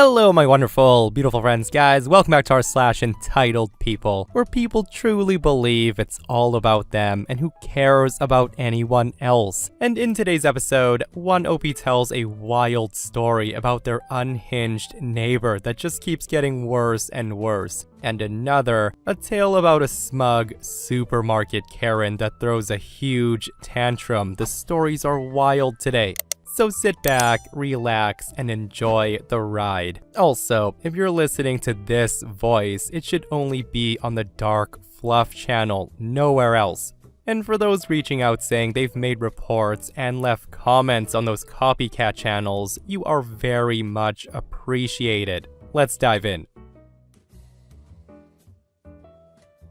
Hello my wonderful, beautiful friends, guys. Welcome back to our /EntitledPeople, where people truly believe it's all about them and who cares about anyone else. And in today's episode, one OP tells a wild story about their unhinged neighbor that just keeps getting worse and worse. And another, a tale about a smug supermarket Karen that throws a huge tantrum. The stories are wild today. So sit back, relax, and enjoy the ride. Also, if you're listening to this voice, it should only be on the Dark Fluff channel, nowhere else. And for those reaching out saying they've made reports and left comments on those copycat channels, you are very much appreciated. Let's dive in.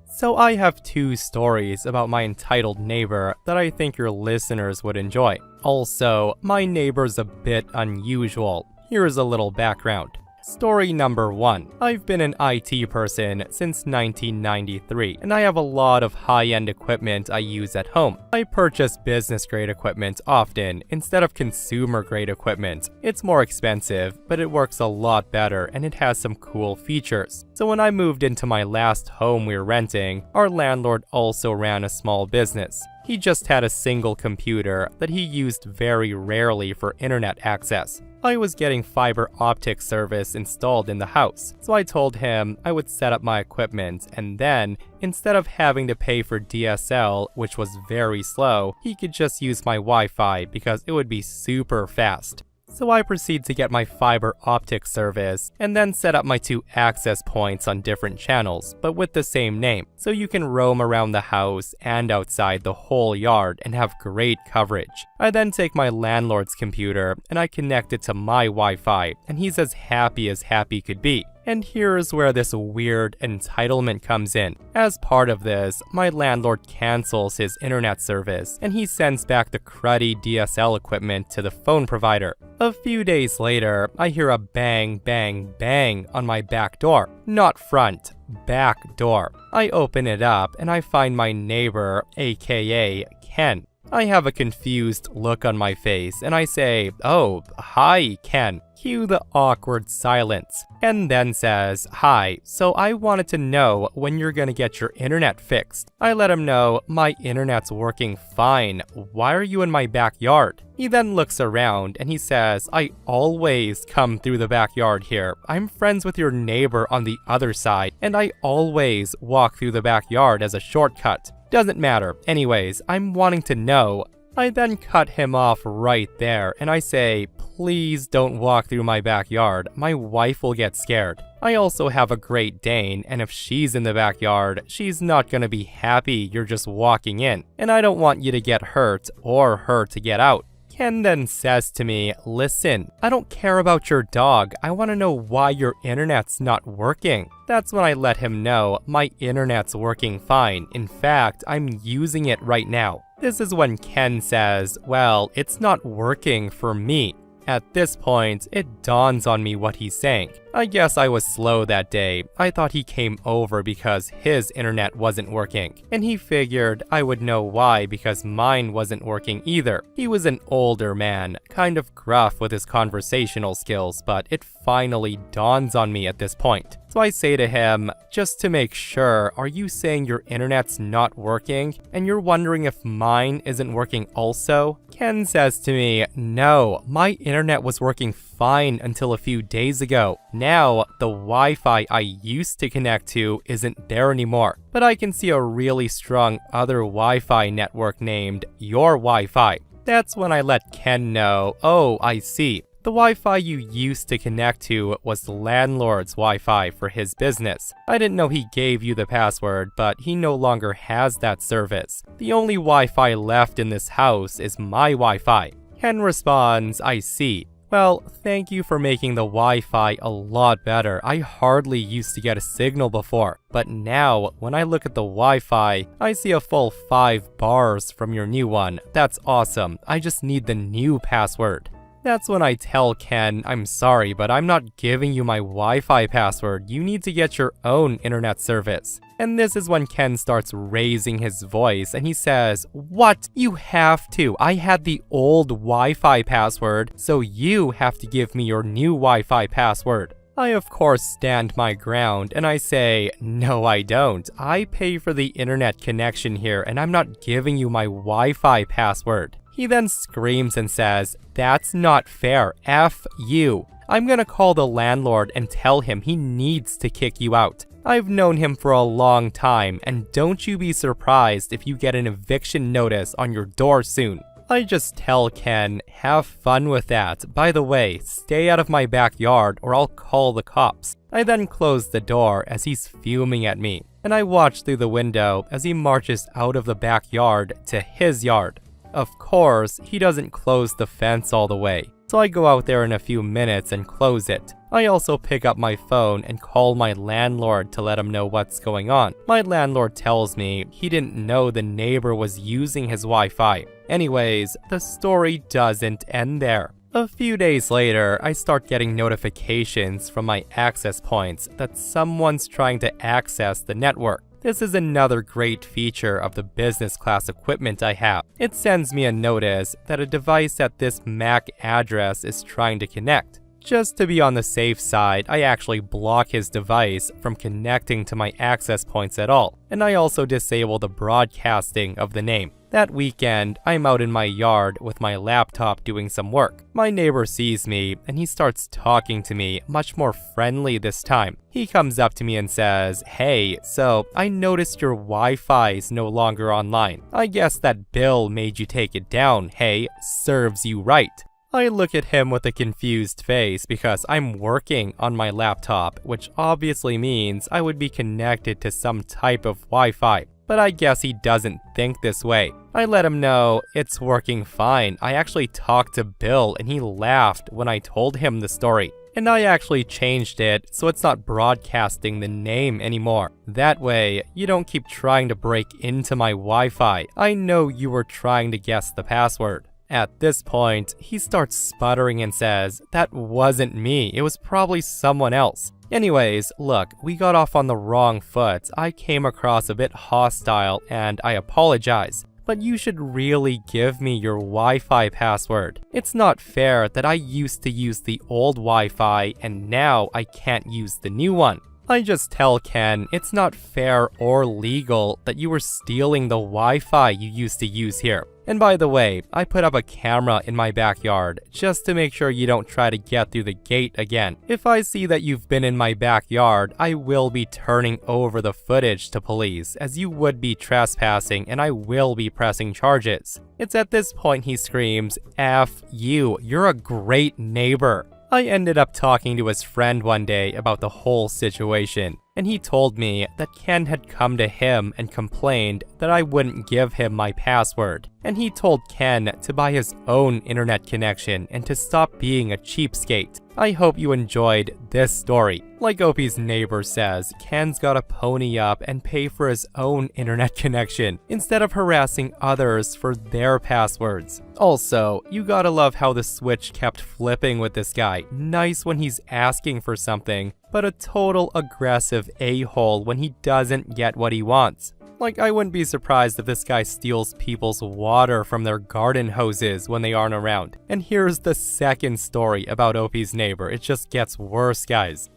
So I have two stories about my entitled neighbor that I think your listeners would enjoy. Also, my neighbor's a bit unusual. Here's a little background. Story number 1. I've been an IT person since 1993, and I have a lot of high-end equipment I use at home. I purchase business-grade equipment often instead of consumer-grade equipment. It's more expensive, but it works a lot better and it has some cool features. So when I moved into my last home we were renting, our landlord also ran a small business. He just had a single computer that he used very rarely for internet access. I was getting fiber optic service installed in the house, so I told him I would set up my equipment, and then, instead of having to pay for DSL, which was very slow, he could just use my Wi-Fi because it would be super fast. So I proceed to get my fiber optic service and then set up my 2 access points on different channels, but with the same name, so you can roam around the house and outside the whole yard and have great coverage. I then take my landlord's computer and I connect it to my Wi-Fi, and he's as happy could be. And here's where this weird entitlement comes in. As part of this, my landlord cancels his internet service, and he sends back the cruddy DSL equipment to the phone provider. A few days later, I hear a bang, bang, bang on my back door. Not front, back door. I open it up and I find my neighbor, aka Ken. I have a confused look on my face and I say, "Oh, hi, Ken." Cue the awkward silence. Ken then says, "Hi, so I wanted to know when you're gonna get your internet fixed." I let him know, "My internet's working fine. Why are you in my backyard?" He then looks around and he says, "I always come through the backyard here. I'm friends with your neighbor on the other side, and I always walk through the backyard as a shortcut. Doesn't matter. Anyways, I'm wanting to know." I then cut him off right there and I say, "Please don't walk through my backyard. My wife will get scared. I also have a Great Dane, and if she's in the backyard, she's not gonna be happy you're just walking in, and I don't want you to get hurt or her to get out." Ken then says to me, "Listen, I don't care about your dog. I want to know why your internet's not working." That's when I let him know my internet's working fine. In fact, I'm using it right now. This is when Ken says, "Well, it's not working for me." At this point, it dawns on me what he's saying. I guess I was slow that day. I thought he came over because his internet wasn't working, and he figured I would know why because mine wasn't working either. He was an older man, kind of gruff with his conversational skills, but it finally dawns on me at this point. So I say to him, "Just to make sure, are you saying your internet's not working, and you're wondering if mine isn't working also?" Ken says to me, "No, my internet was working fine until a few days ago. Now, the Wi-Fi I used to connect to isn't there anymore, but I can see a really strong other Wi-Fi network named Your Wi-Fi." That's when I let Ken know, "Oh, I see. The Wi-Fi you used to connect to was the landlord's Wi-Fi for his business. I didn't know he gave you the password, but he no longer has that service. The only Wi-Fi left in this house is my Wi-Fi." Ken responds, "I see. Well, thank you for making the Wi-Fi a lot better. I hardly used to get a signal before, but now, when I look at the Wi-Fi, I see a full 5 bars from your new one. That's awesome. I just need the new password." That's when I tell Ken, I'm sorry, but I'm not giving you my Wi-Fi password. You need to get your own internet service. And this is when Ken starts raising his voice and he says, "What? You have to. I had the old Wi-Fi password, so you have to give me your new Wi-Fi password." I of course stand my ground and I say, "No, I don't. I pay for the internet connection here and I'm not giving you my Wi-Fi password." He then screams and says, "That's not fair. F you. I'm gonna call the landlord and tell him he needs to kick you out. I've known him for a long time, and don't you be surprised if you get an eviction notice on your door soon." I just tell Ken, "Have fun with that. By the way, stay out of my backyard or I'll call the cops." I then close the door as he's fuming at me, and I watch through the window as he marches out of the backyard to his yard. Of course, he doesn't close the fence all the way, so I go out there in a few minutes and close it. I also pick up my phone and call my landlord to let him know what's going on. My landlord tells me he didn't know the neighbor was using his Wi-Fi. Anyways, the story doesn't end there. A few days later, I start getting notifications from my access points that someone's trying to access the network. This is another great feature of the business class equipment I have. It sends me a notice that a device at this MAC address is trying to connect. Just to be on the safe side, I actually block his device from connecting to my access points at all, and I also disable the broadcasting of the name. That weekend, I'm out in my yard with my laptop doing some work. My neighbor sees me, and he starts talking to me, much more friendly this time. He comes up to me and says, "Hey, so I noticed your Wi-Fi is no longer online. I guess that bill made you take it down, hey? Serves you right." I look at him with a confused face because I'm working on my laptop, which obviously means I would be connected to some type of Wi-Fi. But I guess he doesn't think this way. I let him know it's working fine. I actually talked to Bill and he laughed when I told him the story. And I actually changed it so it's not broadcasting the name anymore. That way, you don't keep trying to break into my Wi-Fi. I know you were trying to guess the password. At this point, he starts sputtering and says, "That wasn't me. It was probably someone else." Anyways, look, we got off on the wrong foot. I came across a bit hostile and I apologize. But you should really give me your Wi-Fi password. It's not fair that I used to use the old Wi-Fi and now I can't use the new one. I just tell Ken it's not fair or legal that you were stealing the Wi-Fi you used to use here. And by the way, I put up a camera in my backyard just to make sure you don't try to get through the gate again. If I see that you've been in my backyard, I will be turning over the footage to police as you would be trespassing and I will be pressing charges. It's at this point he screams, "F you, you're a great neighbor." I ended up talking to his friend one day about the whole situation, and he told me that Ken had come to him and complained that I wouldn't give him my password, and he told Ken to buy his own internet connection and to stop being a cheapskate. I hope you enjoyed this story. Like Opie's neighbor says, Ken's gotta pony up and pay for his own internet connection instead of harassing others for their passwords. Also, you gotta love how the switch kept flipping with this guy. Nice when he's asking for something, but a total aggressive a-hole when he doesn't get what he wants. Like, I wouldn't be surprised if this guy steals people's water from their garden hoses when they aren't around. And here's the second story about Opie's neighbor. It just gets worse, guys.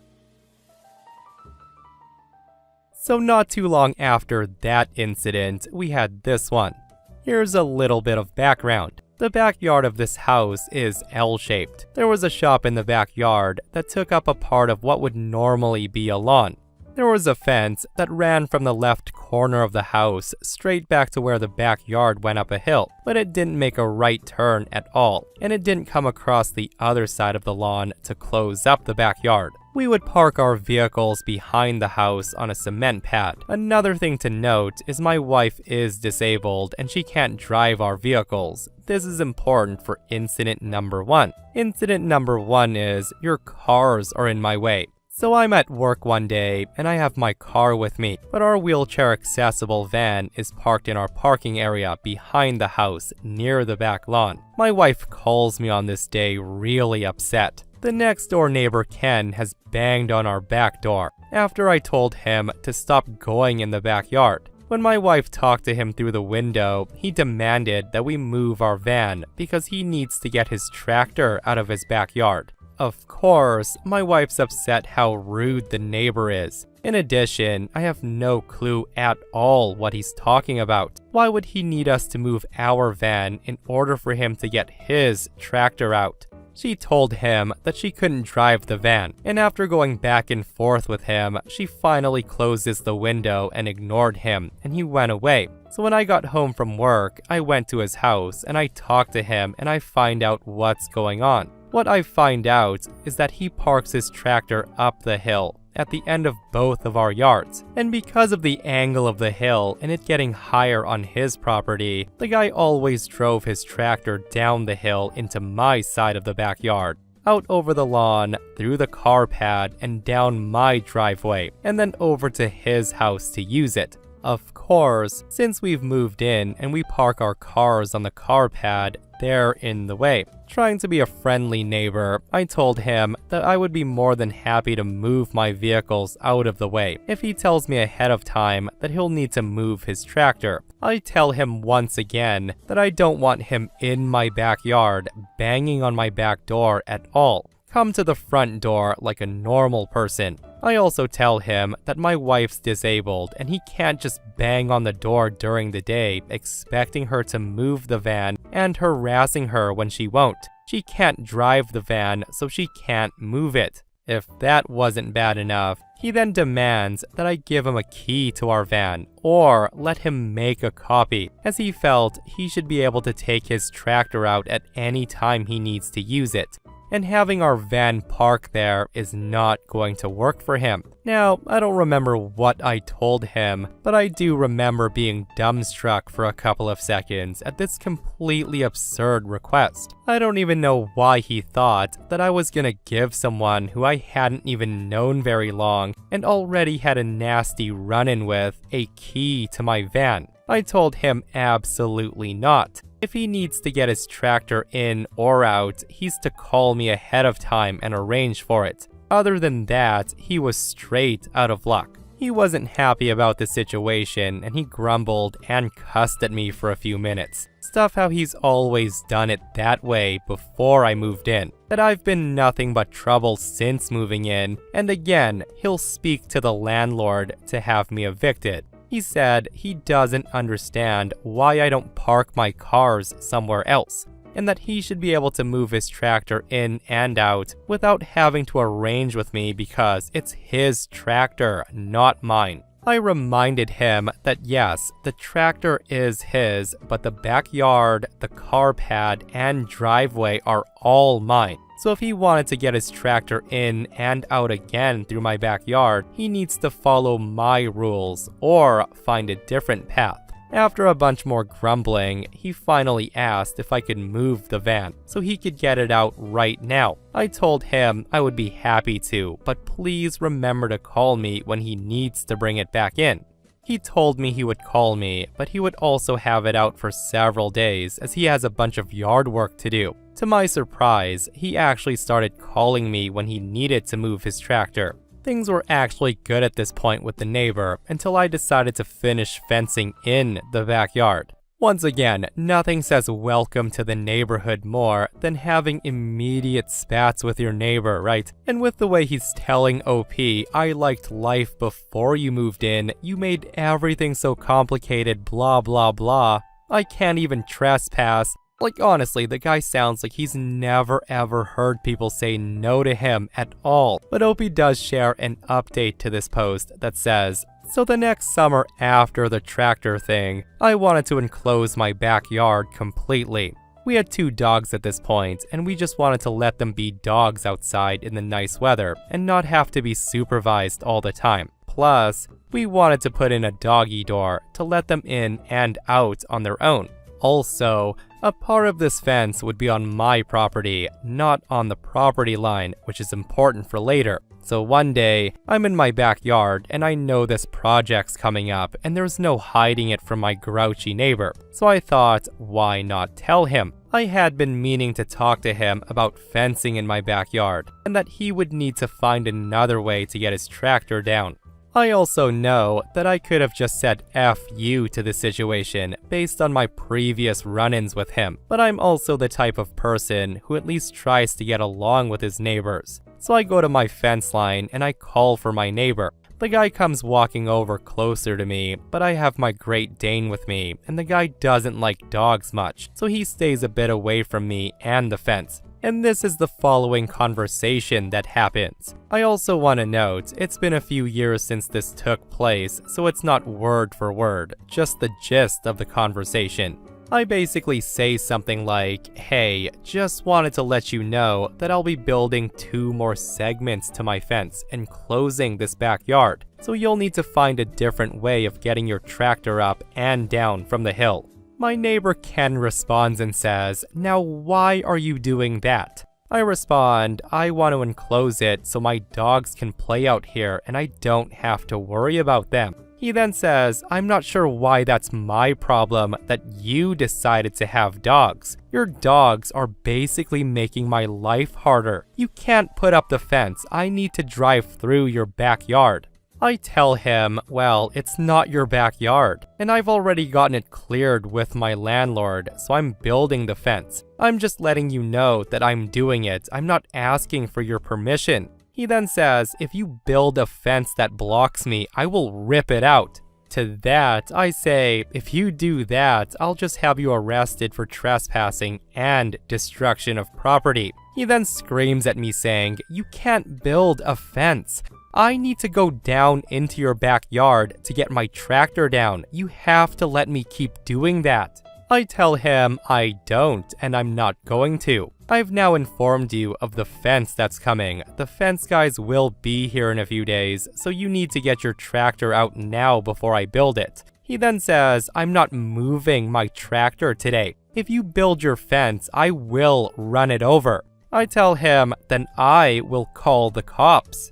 So not too long after that incident, we had this one. Here's a little bit of background. The backyard of this house is L-shaped. There was a shop in the backyard that took up a part of what would normally be a lawn. There was a fence that ran from the left corner of the house straight back to where the backyard went up a hill, but it didn't make a right turn at all, and it didn't come across the other side of the lawn to close up the backyard. We would park our vehicles behind the house on a cement pad. Another thing to note is my wife is disabled and she can't drive our vehicles. This is important for incident number one. Incident number one is your cars are in my way. So I'm at work one day and I have my car with me, but our wheelchair accessible van is parked in our parking area behind the house near the back lawn. My wife calls me on this day really upset. The next door neighbor Ken has banged on our back door after I told him to stop going in the backyard. When my wife talked to him through the window, he demanded that we move our van because he needs to get his tractor out of his backyard. Of course, my wife's upset how rude the neighbor is. In addition, I have no clue at all what he's talking about. Why would he need us to move our van in order for him to get his tractor out? She told him that she couldn't drive the van, and after going back and forth with him, she finally closes the window and ignored him, and he went away. So when I got home from work, I went to his house and I talked to him and I find out what's going on. What I find out is that he parks his tractor up the hill at the end of both of our yards. And because of the angle of the hill and it getting higher on his property, the guy always drove his tractor down the hill into my side of the backyard, out over the lawn, through the car pad, and down my driveway, and then over to his house to use it. Of course, since we've moved in and we park our cars on the car pad, they're in the way. Trying to be a friendly neighbor, I told him that I would be more than happy to move my vehicles out of the way if he tells me ahead of time that he'll need to move his tractor. I tell him once again that I don't want him in my backyard banging on my back door at all. Come to the front door like a normal person. I also tell him that my wife's disabled and he can't just bang on the door during the day expecting her to move the van and harassing her when she won't. She can't drive the van, so she can't move it. If that wasn't bad enough, he then demands that I give him a key to our van or let him make a copy, as he felt he should be able to take his tractor out at any time he needs to use it. And having our van parked there is not going to work for him. Now, I don't remember what I told him, but I do remember being dumbstruck for a couple of seconds at this completely absurd request. I don't even know why he thought that I was gonna give someone who I hadn't even known very long and already had a nasty run-in with a key to my van. I told him absolutely not. If he needs to get his tractor in or out, he's to call me ahead of time and arrange for it. Other than that, he was straight out of luck. He wasn't happy about the situation and he grumbled and cussed at me for a few minutes. Stuff how he's always done it that way before I moved in. That I've been nothing but trouble since moving in, and again, he'll speak to the landlord to have me evicted. He said he doesn't understand why I don't park my cars somewhere else, and that he should be able to move his tractor in and out without having to arrange with me because it's his tractor, not mine. I reminded him that yes, the tractor is his, but the backyard, the car pad, and driveway are all mine. So if he wanted to get his tractor in and out again through my backyard, he needs to follow my rules or find a different path. After a bunch more grumbling, he finally asked if I could move the van so he could get it out right now. I told him I would be happy to, but please remember to call me when he needs to bring it back in. He told me he would call me, but he would also have it out for several days as he has a bunch of yard work to do. To my surprise, he actually started calling me when he needed to move his tractor. Things were actually good at this point with the neighbor until I decided to finish fencing in the backyard. Once again, nothing says welcome to the neighborhood more than having immediate spats with your neighbor, right? And with the way he's telling OP, I liked life before you moved in, you made everything so complicated, blah blah blah. I can't even trespass. Like honestly, the guy sounds like he's never ever heard people say no to him at all. But OP does share an update to this post that says, so the next summer after the tractor thing, I wanted to enclose my backyard completely. We had 2 dogs at this point, and we just wanted to let them be dogs outside in the nice weather and not have to be supervised all the time. Plus, we wanted to put in a doggy door to let them in and out on their own. Also, a part of this fence would be on my property, not on the property line, which is important for later. So one day, I'm in my backyard and I know this project's coming up and there's no hiding it from my grouchy neighbor. So I thought, why not tell him? I had been meaning to talk to him about fencing in my backyard and that he would need to find another way to get his tractor down. I also know that I could have just said F you to the situation based on my previous run-ins with him, but I'm also the type of person who at least tries to get along with his neighbors. So I go to my fence line and I call for my neighbor. The guy comes walking over closer to me, but I have my Great Dane with me, and the guy doesn't like dogs much, so he stays a bit away from me and the fence. And this is the following conversation that happens. I also want to note, it's been a few years since this took place, so it's not word for word, just the gist of the conversation. I basically say something like, hey, just wanted to let you know that I'll be building 2 more segments to my fence and closing this backyard, so you'll need to find a different way of getting your tractor up and down from the hill. My neighbor Ken responds and says, now why are you doing that? I respond, I want to enclose it so my dogs can play out here and I don't have to worry about them. He then says, I'm not sure why that's my problem that you decided to have dogs. Your dogs are basically making my life harder. You can't put up the fence. I need to drive through your backyard. I tell him, well, it's not your backyard, and I've already gotten it cleared with my landlord, so I'm building the fence. I'm just letting you know that I'm doing it. I'm not asking for your permission. He then says, if you build a fence that blocks me, I will rip it out. To that, I say, if you do that, I'll just have you arrested for trespassing and destruction of property. He then screams at me saying, you can't build a fence. I need to go down into your backyard to get my tractor down. You have to let me keep doing that. I tell him I don't, and I'm not going to. I've now informed you of the fence that's coming. The fence guys will be here in a few days, so you need to get your tractor out now before I build it. He then says, I'm not moving my tractor today. If you build your fence, I will run it over. I tell him, then I will call the cops.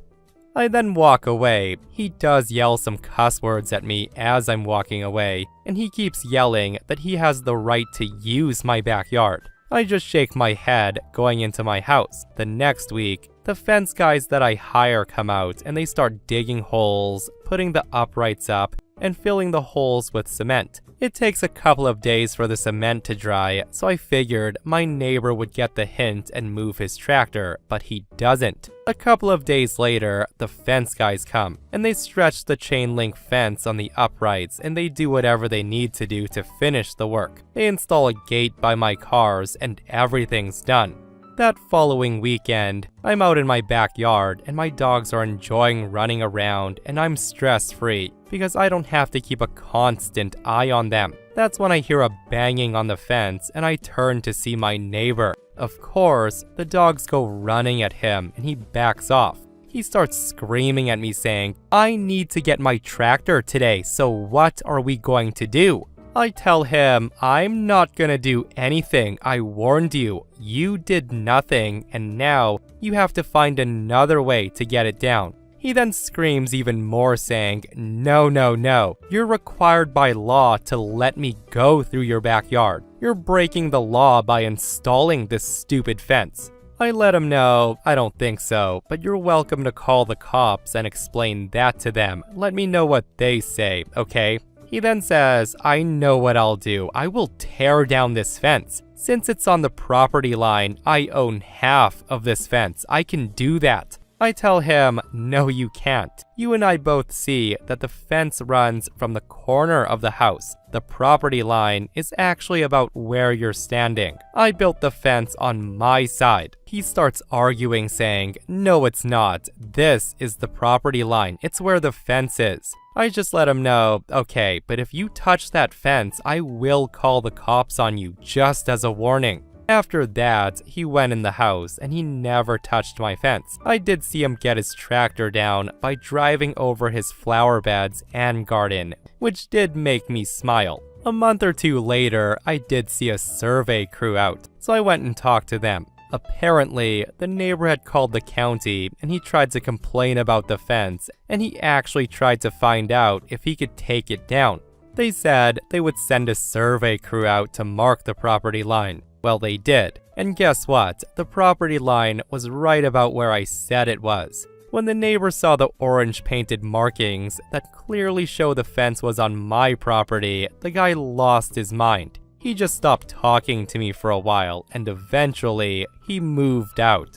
I then walk away. He does yell some cuss words at me as I'm walking away, and he keeps yelling that he has the right to use my backyard. I just shake my head, going into my house. The next week, the fence guys that I hire come out and they start digging holes, putting the uprights up, and filling the holes with cement. It takes a couple of days for the cement to dry, so I figured my neighbor would get the hint and move his tractor, but he doesn't. A couple of days later, the fence guys come, and they stretch the chain link fence on the uprights, and they do whatever they need to do to finish the work. They install a gate by my cars, and everything's done. That following weekend, I'm out in my backyard and my dogs are enjoying running around and I'm stress-free because I don't have to keep a constant eye on them. That's when I hear a banging on the fence and I turn to see my neighbor. Of course, the dogs go running at him and he backs off. He starts screaming at me saying, I need to get my tractor today, so what are we going to do? I tell him, I'm not gonna do anything, I warned you. You did nothing, and now you have to find another way to get it down. He then screams even more saying, no, no, no. You're required by law to let me go through your backyard. You're breaking the law by installing this stupid fence. I let him know, I don't think so, but you're welcome to call the cops and explain that to them. Let me know what they say, okay? He then says, I know what I'll do. I will tear down this fence. Since it's on the property line, I own half of this fence. I can do that. I tell him, no you can't. You and I both see that the fence runs from the corner of the house. The property line is actually about where you're standing. I built the fence on my side. He starts arguing saying, no it's not. This is the property line. It's where the fence is. I just let him know, okay, but if you touch that fence, I will call the cops on you just as a warning. After that, he went in the house and he never touched my fence. I did see him get his tractor down by driving over his flower beds and garden, which did make me smile. A month or two later, I did see a survey crew out, so I went and talked to them. Apparently, the neighbor had called the county and he tried to complain about the fence, and he actually tried to find out if he could take it down. They said they would send a survey crew out to mark the property line. Well, they did. And guess what? The property line was right about where I said it was. When the neighbor saw the orange painted markings that clearly show the fence was on my property, the guy lost his mind. He just stopped talking to me for a while, and eventually, he moved out.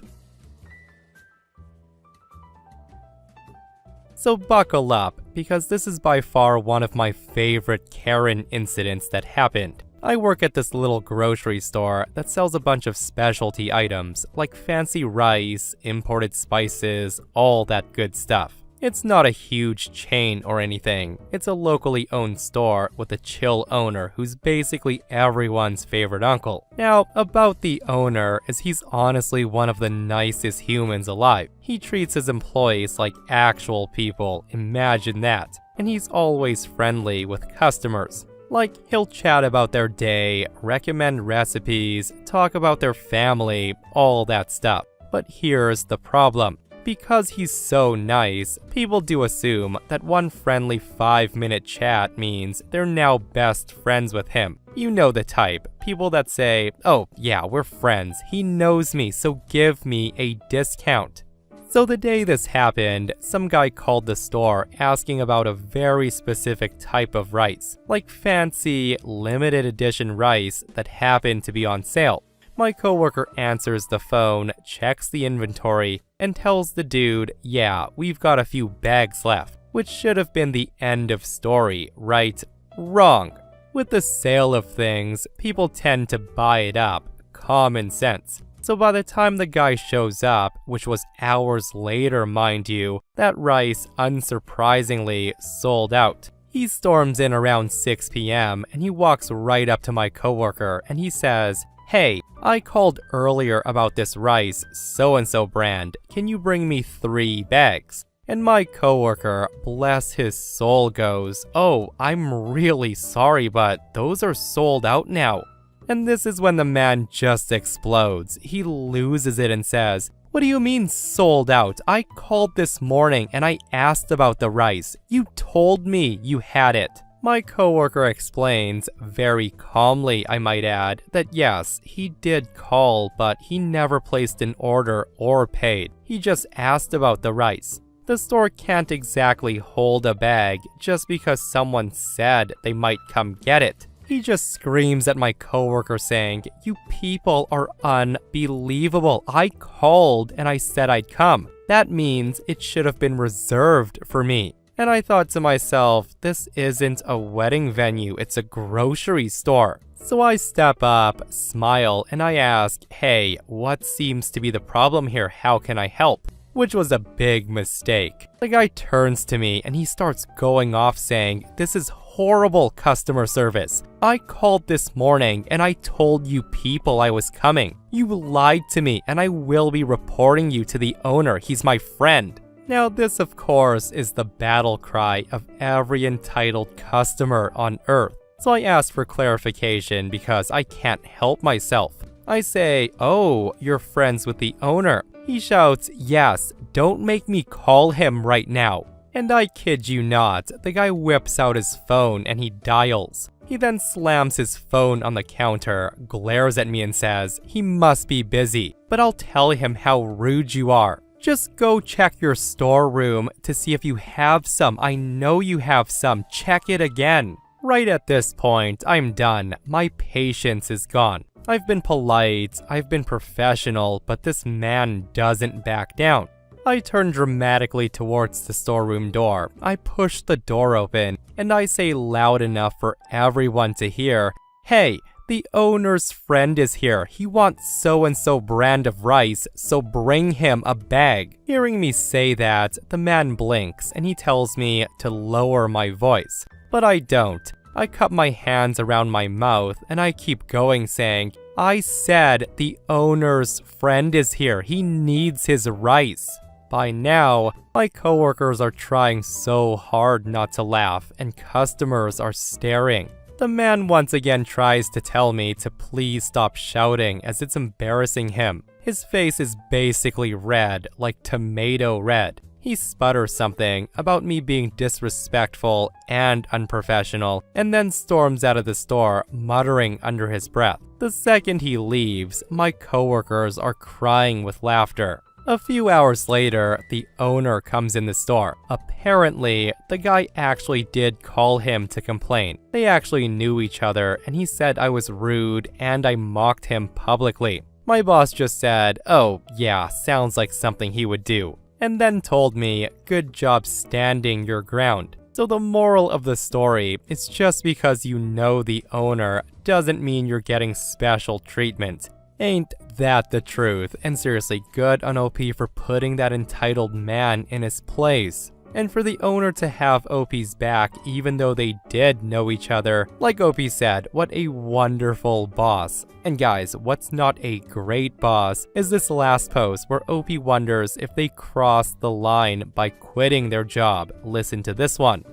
So buckle up, because this is by far one of my favorite Karen incidents that happened. I work at this little grocery store that sells a bunch of specialty items, like fancy rice, imported spices, all that good stuff. It's not a huge chain or anything. It's a locally owned store with a chill owner who's basically everyone's favorite uncle. Now, about the owner is he's honestly one of the nicest humans alive. He treats his employees like actual people, imagine that. And he's always friendly with customers. Like, he'll chat about their day, recommend recipes, talk about their family, all that stuff. But here's the problem. Because he's so nice, people do assume that one friendly 5-minute chat means they're now best friends with him. You know the type. People that say, "Oh, yeah, we're friends. He knows me, so give me a discount." So the day this happened, some guy called the store asking about a very specific type of rice, like fancy, limited edition rice that happened to be on sale. My coworker answers the phone, checks the inventory, and tells the dude, "Yeah, we've got a few bags left," which should have been the end of story, right? Wrong. With the sale of things, people tend to buy it up. Common sense. So by the time the guy shows up, which was hours later, mind you, that rice, unsurprisingly, sold out. He storms in around 6 p.m. and he walks right up to my coworker and he says, "Hey, I called earlier about this rice, so-and-so brand. Can you bring me 3 bags? And my coworker, bless his soul, goes, "Oh, I'm really sorry, but those are sold out now." And this is when the man just explodes. He loses it and says, "What do you mean sold out? I called this morning and I asked about the rice. You told me you had it." My coworker explains, very calmly I might add, that yes, he did call, but he never placed an order or paid. He just asked about the rice. The store can't exactly hold a bag just because someone said they might come get it. He just screams at my coworker saying, "You people are unbelievable. I called and I said I'd come. That means it should have been reserved for me." And I thought to myself, this isn't a wedding venue, it's a grocery store. So I step up, smile, and I ask, "Hey, what seems to be the problem here? How can I help?" Which was a big mistake. The guy turns to me and he starts going off saying, "This is horrible customer service. I called this morning and I told you people I was coming. You lied to me and I will be reporting you to the owner. He's my friend." Now this, of course, is the battle cry of every entitled customer on earth. So I ask for clarification because I can't help myself. I say, "Oh, you're friends with the owner." He shouts, "Yes, don't make me call him right now." And I kid you not, the guy whips out his phone and he dials. He then slams his phone on the counter, glares at me and says, "He must be busy, but I'll tell him how rude you are. Just go check your storeroom to see if you have some. I know you have some. Check it again." Right at this point, I'm done. My patience is gone. I've been polite, I've been professional, but this man doesn't back down. I turn dramatically towards the storeroom door. I push the door open, and I say loud enough for everyone to hear, "Hey, the owner's friend is here. He wants so-and-so brand of rice, so bring him a bag." Hearing me say that, the man blinks, and he tells me to lower my voice. But I don't. I cup my hands around my mouth, and I keep going saying, "I said the owner's friend is here. He needs his rice." By now, my coworkers are trying so hard not to laugh, and customers are staring. The man once again tries to tell me to please stop shouting as it's embarrassing him. His face is basically red, like tomato red. He sputters something about me being disrespectful and unprofessional, and then storms out of the store, muttering under his breath. The second he leaves, my coworkers are crying with laughter. A few hours later, the owner comes in the store. Apparently, the guy actually did call him to complain. They actually knew each other, and he said I was rude and I mocked him publicly. My boss just said, "Oh, yeah, sounds like something he would do," and then told me, "Good job standing your ground." So the moral of the story is just because you know the owner doesn't mean you're getting special treatment. Ain't that the truth? And seriously, good on OP for putting that entitled man in his place. And for the owner to have OP's back even though they did know each other. Like OP said, what a wonderful boss. And guys, what's not a great boss is this last post where OP wonders if they crossed the line by quitting their job. Listen to this one.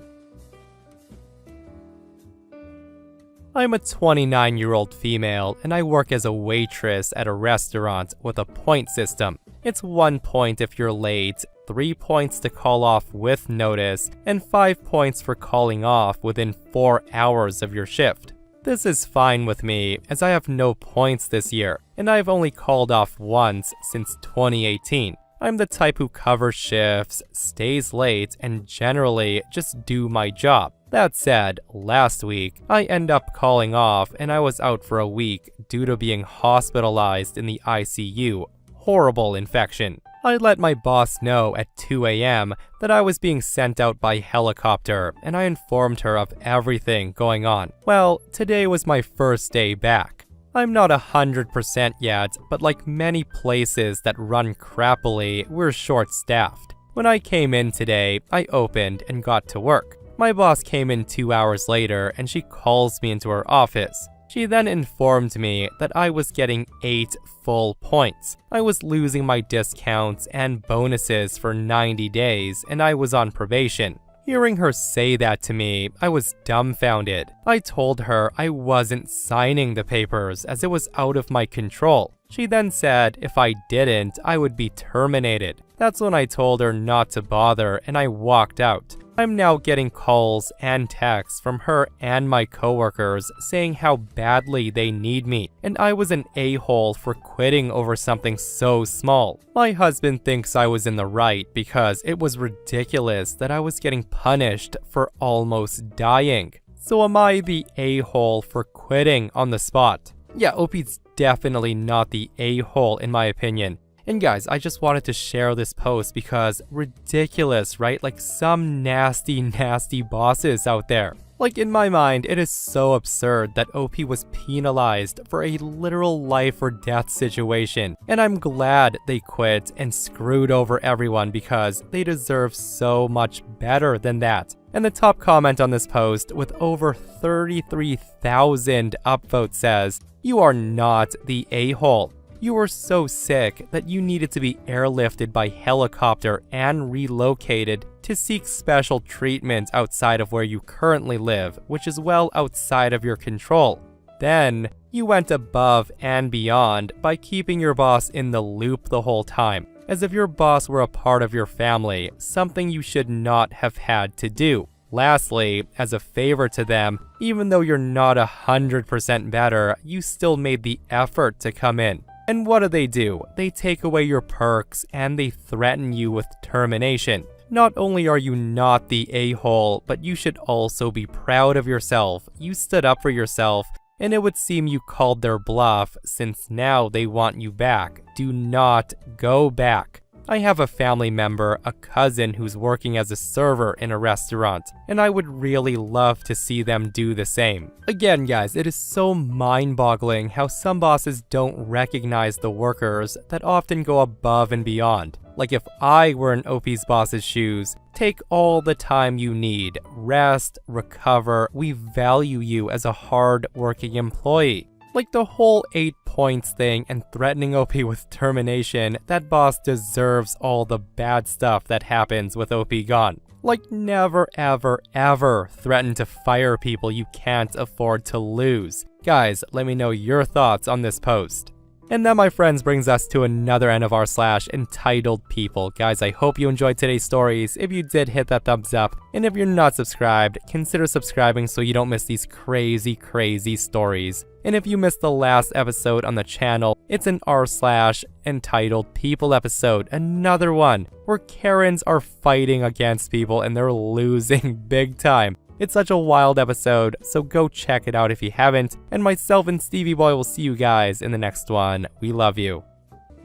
I'm a 29-year-old female and I work as a waitress at a restaurant with a point system. It's 1 point if you're late, 3 points to call off with notice, and 5 points for calling off within 4 hours of your shift. This is fine with me as I have no points this year, and I've only called off once since 2018. I'm the type who covers shifts, stays late, and generally just do my job. That said, last week, I ended up calling off and I was out for a week due to being hospitalized in the ICU. Horrible infection. I let my boss know at 2 a.m. that I was being sent out by helicopter, and I informed her of everything going on. Well, today was my first day back. I'm not 100% yet, but like many places that run crappily, we're short-staffed. When I came in today, I opened and got to work. My boss came in 2 hours later and she calls me into her office. She then informed me that I was getting 8 full points. I was losing my discounts and bonuses for 90 days and I was on probation. Hearing her say that to me, I was dumbfounded. I told her I wasn't signing the papers as it was out of my control. She then said if I didn't, I would be terminated. That's when I told her not to bother and I walked out. I'm now getting calls and texts from her and my coworkers saying how badly they need me, and I was an a-hole for quitting over something so small. My husband thinks I was in the right because it was ridiculous that I was getting punished for almost dying. So am I the a-hole for quitting on the spot? Yeah, OP's definitely not the a-hole in my opinion. And guys, I just wanted to share this post because ridiculous, right? Like some nasty bosses out there. Like in my mind, it is so absurd that OP was penalized for a literal life or death situation. And I'm glad they quit and screwed over everyone because they deserve so much better than that. And the top comment on this post with over 33,000 upvotes says, "You are not the a-hole. You were so sick that you needed to be airlifted by helicopter and relocated to seek special treatment outside of where you currently live, which is well outside of your control. Then, you went above and beyond by keeping your boss in the loop the whole time, as if your boss were a part of your family, something you should not have had to do. Lastly, as a favor to them, even though you're not 100% better, you still made the effort to come in. And what do? They take away your perks and they threaten you with termination. Not only are you not the a-hole, but you should also be proud of yourself. You stood up for yourself, and it would seem you called their bluff since now they want you back. Do not go back. I have a family member, a cousin who's working as a server in a restaurant, and I would really love to see them do the same. Again, guys, it is so mind-boggling how some bosses don't recognize the workers that often go above and beyond. Like if I were in OP's boss's shoes, take all the time you need, rest, recover, we value you as a hard-working employee. Like the whole 8 points thing and threatening OP with termination, that boss deserves all the bad stuff that happens with OP gone. Like never ever threaten to fire people you can't afford to lose. Guys, let me know your thoughts on this post. And that, my friends, brings us to another end of r slash entitled people. Guys, I hope you enjoyed today's stories. If you did, hit that thumbs up. And if you're not subscribed, consider subscribing so you don't miss these crazy stories. And if you missed the last episode on the channel, it's an r slash entitled people episode, another one where Karens are fighting against people and they're losing big time. It's such a wild episode, so go check it out if you haven't, and myself and Stevie Boy will see you guys in the next one. We love you.